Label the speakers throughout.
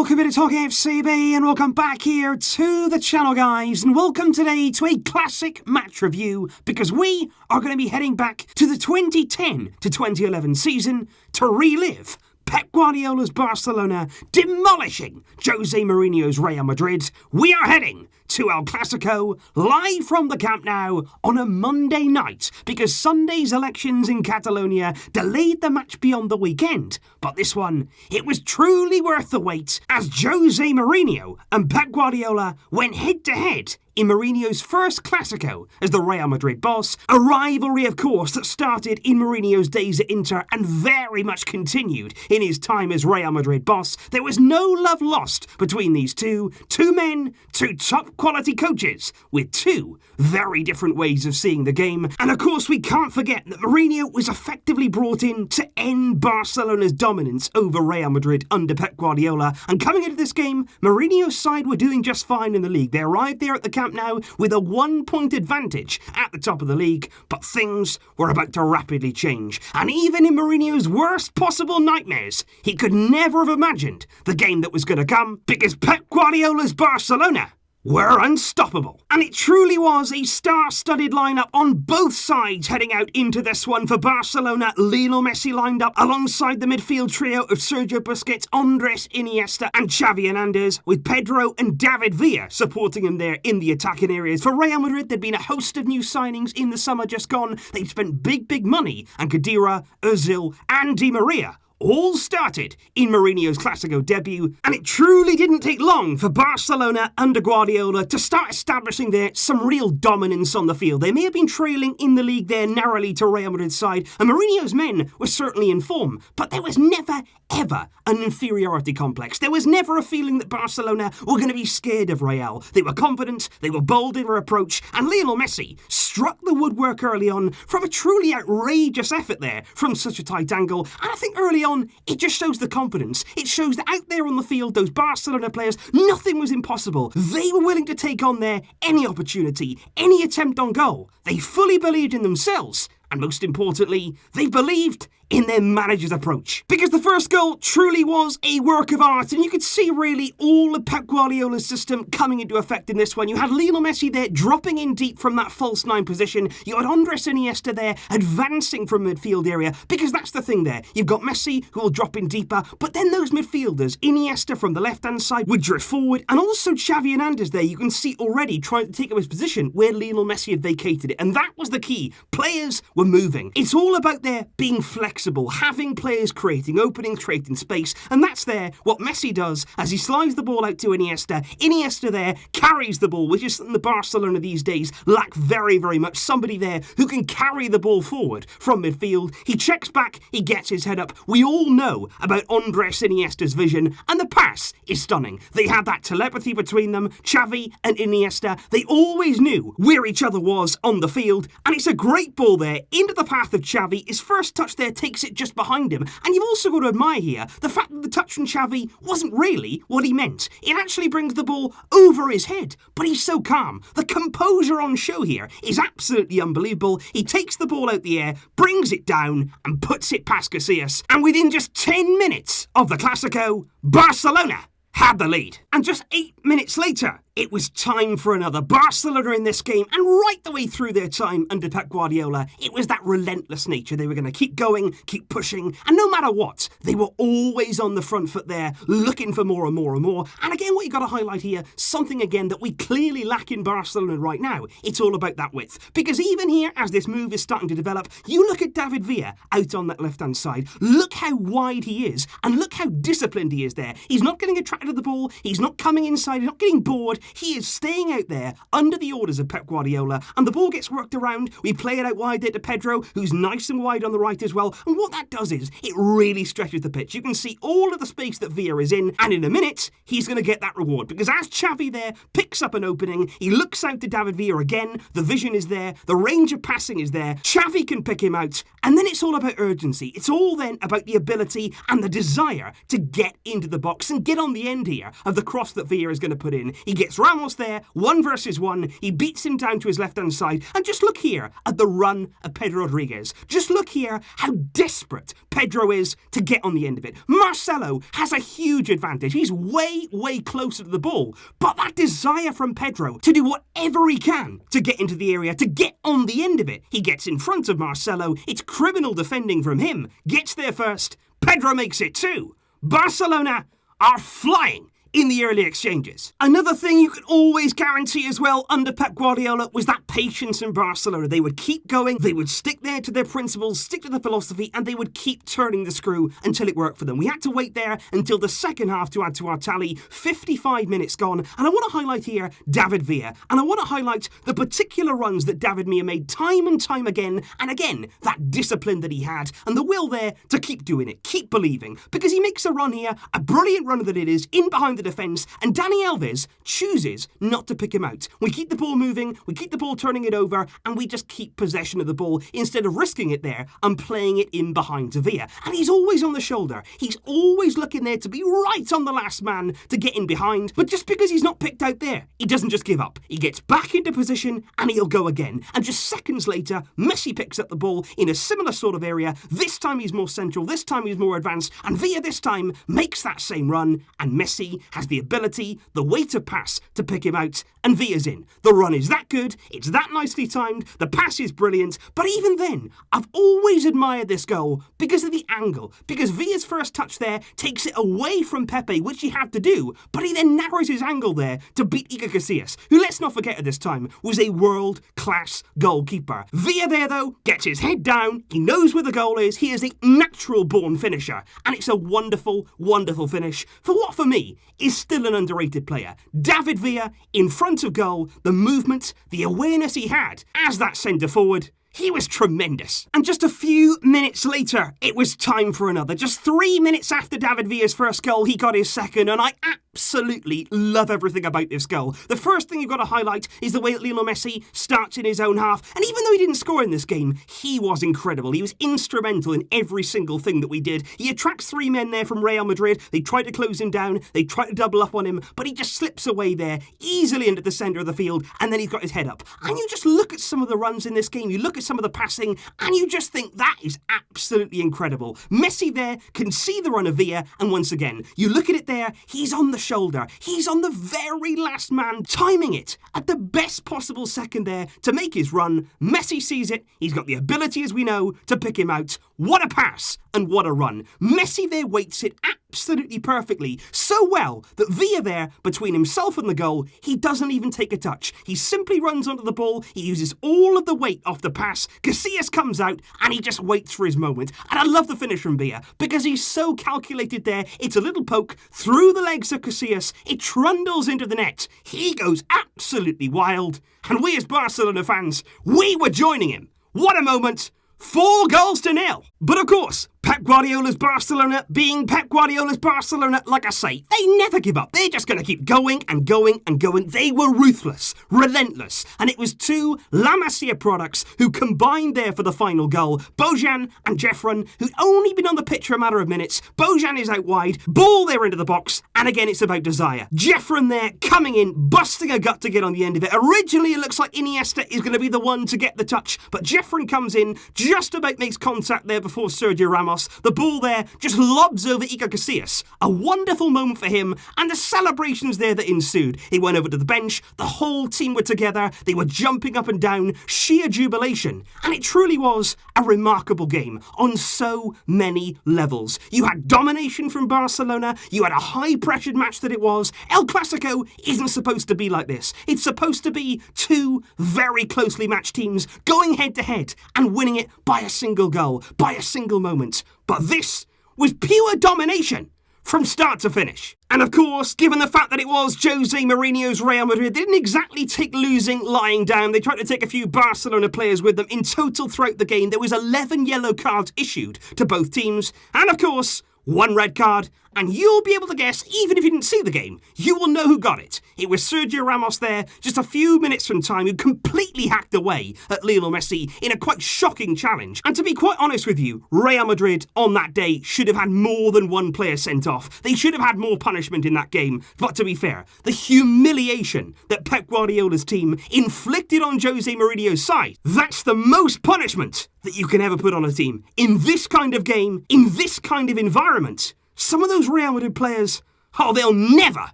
Speaker 1: welcome to TalkFCB and welcome back here to the channel, guys, and welcome today to a classic match review because we are going to be heading back to the 2010 to 2011 season to relive Pep Guardiola's Barcelona demolishing Jose Mourinho's Real Madrid. We are heading to El Clásico live from the Camp Nou on a Monday night because Sunday's elections in Catalonia delayed the match beyond the weekend. But this one, it was truly worth the wait as Jose Mourinho and Pep Guardiola went head to head in Mourinho's first Clásico as the Real Madrid boss, a rivalry of course that started in Mourinho's days at Inter and very much continued in his time as Real Madrid boss. There was no love lost between these two men, two top quality coaches with two very different ways of seeing the game. And of course we can't forget that Mourinho was effectively brought in to end Barcelona's dominance over Real Madrid under Pep Guardiola, and coming into this game, Mourinho's side were doing just fine in the league. They arrived there at the Camp Nou with a 1-point advantage at the top of the league, but things were about to rapidly change. And even in Mourinho's worst possible nightmares, he could never have imagined the game that was going to come because Pep Guardiola's Barcelona were unstoppable. And it truly was a star-studded lineup on both sides heading out into this one. For Barcelona, Lionel Messi lined up alongside the midfield trio of Sergio Busquets, Andres Iniesta and Xavi Hernandez, with Pedro and David Villa supporting him there in the attacking areas. For Real Madrid, there'd been a host of new signings in the summer just gone. They'd spent big money, and Khedira, Ozil and Di Maria all started in Mourinho's Clásico debut, and it truly didn't take long for Barcelona under Guardiola to start establishing there some real dominance on the field. They may have been trailing in the league there narrowly to Real Madrid's side, and Mourinho's men were certainly in form, but there was never ever an inferiority complex. There was never a feeling that Barcelona were going to be scared of Real. They were confident, they were bold in their approach, and Lionel Messi struck the woodwork early on from a truly outrageous effort there from such a tight angle. And I think early on, it just shows the confidence. It shows that out there on the field, those Barcelona players, nothing was impossible. They were willing to take on there any opportunity, any attempt on goal. They fully believed in themselves, and most importantly, they believed in their manager's approach. Because the first goal truly was a work of art, and you could see really all of Pep Guardiola's system coming into effect in this one. You had Lionel Messi there dropping in deep from that false nine position. You had Andres Iniesta there advancing from midfield area, because that's the thing there. You've got Messi who will drop in deeper, but then those midfielders, Iniesta from the left-hand side would drift forward, and also Xavi Hernandez there, you can see already trying to take up his position where Lionel Messi had vacated it, and that was the key. Players were moving. It's all about there being flexible, having players creating openings, creating space, and that's there what Messi does as he slides the ball out to Iniesta. Iniesta there carries the ball, which is something the Barcelona these days lack very much. Somebody there who can carry the ball forward from midfield. He checks back, he gets his head up. We all know about Andres Iniesta's vision, and the pass is stunning. They had that telepathy between them, Xavi and Iniesta. They always knew where each other was on the field, and it's a great ball there into the path of Xavi. His first touch there takes it just behind him, and you've also got to admire here the fact that the touch from Xavi wasn't really what he meant. It actually brings the ball over his head, but he's so calm. The composure on show here is absolutely unbelievable. He takes the ball out the air, brings it down and puts it past Casillas, and within just 10 minutes of the Clásico, Barcelona had the lead. And just 8 minutes later, it was time for another. Barcelona in this game, and right the way through their time under Pep Guardiola, it was that relentless nature. They were going to keep going, keep pushing, and no matter what, they were always on the front foot there, looking for more and more and more. And again, what you got to highlight here, something again that we clearly lack in Barcelona right now, it's all about that width. Because even here, as this move is starting to develop, you look at David Villa out on that left-hand side, look how wide he is, and look how disciplined he is there. He's not getting attracted to the ball, he's not coming inside, he's not getting bored, he is staying out there under the orders of Pep Guardiola, and the ball gets worked around. We play it out wide there to Pedro, who's nice and wide on the right as well, and what that does is it really stretches the pitch. You can see all of the space that Villa is in, and in a minute he's going to get that reward, because as Xavi there picks up an opening, he looks out to David Villa again, the vision is there, the range of passing is there, Xavi can pick him out, and then it's all about urgency. It's all then about the ability and the desire to get into the box and get on the end here of the cross that Villa is going to put in. He gets gets Ramos there, 1 versus 1. He beats him down to his left-hand side. And just look here at the run of Pedro Rodriguez. Just look here how desperate Pedro is to get on the end of it. Marcelo has a huge advantage. He's way, way closer to the ball. But that desire from Pedro to do whatever he can to get into the area, to get on the end of it. He gets in front of Marcelo. It's criminal defending from him. Gets there first. Pedro makes it 2. Barcelona are flying in the early exchanges. Another thing you could always guarantee as well under Pep Guardiola was that patience in Barcelona. They would keep going, they would stick there to their principles, stick to the philosophy, and they would keep turning the screw until it worked for them. We had to wait there until the second half to add to our tally. 55 minutes gone, and I want to highlight here David Villa, and I want to highlight the particular runs that David Villa made time and time again, and again, that discipline that he had, and the will there to keep doing it, keep believing, because he makes a run here, a brilliant run that it is, in behind the defence, and Dani Alves chooses not to pick him out. We keep the ball moving, we keep the ball turning it over, and we just keep possession of the ball instead of risking it there and playing it in behind to Villa. And he's always on the shoulder. He's always looking there to be right on the last man to get in behind. But just because he's not picked out there, he doesn't just give up. He gets back into position and he'll go again. And just seconds later, Messi picks up the ball in a similar sort of area. This time he's more central, this time he's more advanced, and Villa this time makes that same run, and Messi has the ability, the way to pass to pick him out, and Villa's in. The run is that good, it's that nicely timed, the pass is brilliant, but even then, I've always admired this goal because of the angle, because Villa's first touch there takes it away from Pepe, which he had to do, but he then narrows his angle there to beat Iker Casillas, who, let's not forget at this time, was a world-class goalkeeper. Villa there, though, gets his head down, he knows where the goal is, he is a natural-born finisher, and it's a wonderful, wonderful finish for what, for me, is still an underrated player. David Villa, in front of goal, the movement, the awareness he had as that centre-forward, he was tremendous. And just a few minutes later, it was time for another. Just 3 minutes after David Villa's first goal, he got his second, and I absolutely love everything about this goal. The first thing you've got to highlight is the way that Lionel Messi starts in his own half, and even though he didn't score in this game, he was incredible. He was instrumental in every single thing that we did. He attracts 3 men there from Real Madrid. They try to close him down, they try to double up on him, but he just slips away there, easily into the centre of the field, and then he's got his head up. And you just look at some of the runs in this game, you look at some of the passing, and you just think that is absolutely incredible. Messi there can see the run of Villa, and once again, you look at it there, he's on the shoulder. He's on the very last man, timing it at the best possible second there to make his run. Messi sees it. He's got the ability, as we know, to pick him out. What a pass and what a run. Messi there waits it absolutely perfectly, so well that Villa there, between himself and the goal, he doesn't even take a touch. He simply runs onto the ball, he uses all of the weight off the pass, Casillas comes out, and he just waits for his moment. And I love the finish from Villa, because he's so calculated there. It's a little poke through the legs of Casillas, it trundles into the net, he goes absolutely wild, and we as Barcelona fans, we were joining him. What a moment! 4-0. But of course, Pep Guardiola's Barcelona, being Pep Guardiola's Barcelona, like I say, they never give up. They're just going to keep going and going and going. They were ruthless, relentless, and it was 2 La Masia products who combined there for the final goal. Bojan and Jeffron, who'd only been on the pitch for a matter of minutes. Bojan is out wide, ball there into the box, and again it's about desire. Jeffron there, coming in, busting a gut to get on the end of it. Originally it looks like Iniesta is going to be the one to get the touch, but Jeffron comes in, just about makes contact there before Sergio Ramos. The ball there just lobs over Iker Casillas. A wonderful moment for him, and the celebrations there that ensued. He went over to the bench, the whole team were together, they were jumping up and down, sheer jubilation. And it truly was a remarkable game on so many levels. You had domination from Barcelona, you had a high-pressured match that it was. El Clásico isn't supposed to be like this. It's supposed to be 2 very closely matched teams going head-to-head and winning it by a single goal, by a single moment. But this was pure domination from start to finish. And of course, given the fact that it was Jose Mourinho's Real Madrid, they didn't exactly take losing lying down. They tried to take a few Barcelona players with them. In total throughout the game, there was 11 yellow cards issued to both teams. And of course, 1 red card and you'll be able to guess, even if you didn't see the game, you will know who got it. It was Sergio Ramos there, just a few minutes from time, who completely hacked away at Lionel Messi in a quite shocking challenge. And to be quite honest with you, Real Madrid on that day should have had more than one player sent off. They should have had more punishment in that game. But to be fair, the humiliation that Pep Guardiola's team inflicted on Jose Mourinho's side, that's the most punishment that you can ever put on a team. In this kind of game, in this kind of environment, some of those Real Madrid players, oh, they'll never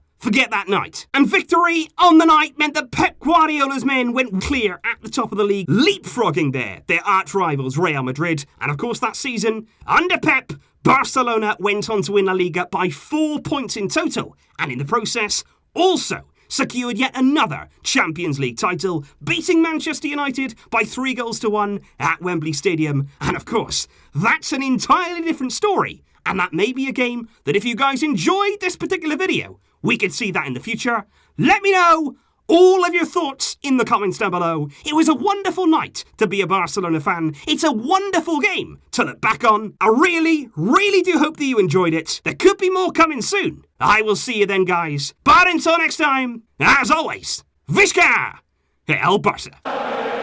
Speaker 1: forget that night. And victory on the night meant that Pep Guardiola's men went clear at the top of the league, leapfrogging their arch rivals Real Madrid. And of course that season, under Pep, Barcelona went on to win La Liga by 4 points in total, and in the process, also secured yet another Champions League title, beating Manchester United by 3-1 at Wembley Stadium. And of course, that's an entirely different story. And that may be a game that if you guys enjoyed this particular video, we could see that in the future. Let me know all of your thoughts in the comments down below. It was a wonderful night to be a Barcelona fan. It's a wonderful game to look back on. I really, really do hope that you enjoyed it. There could be more coming soon. I will see you then, guys. But until next time, as always, Visca el Barça.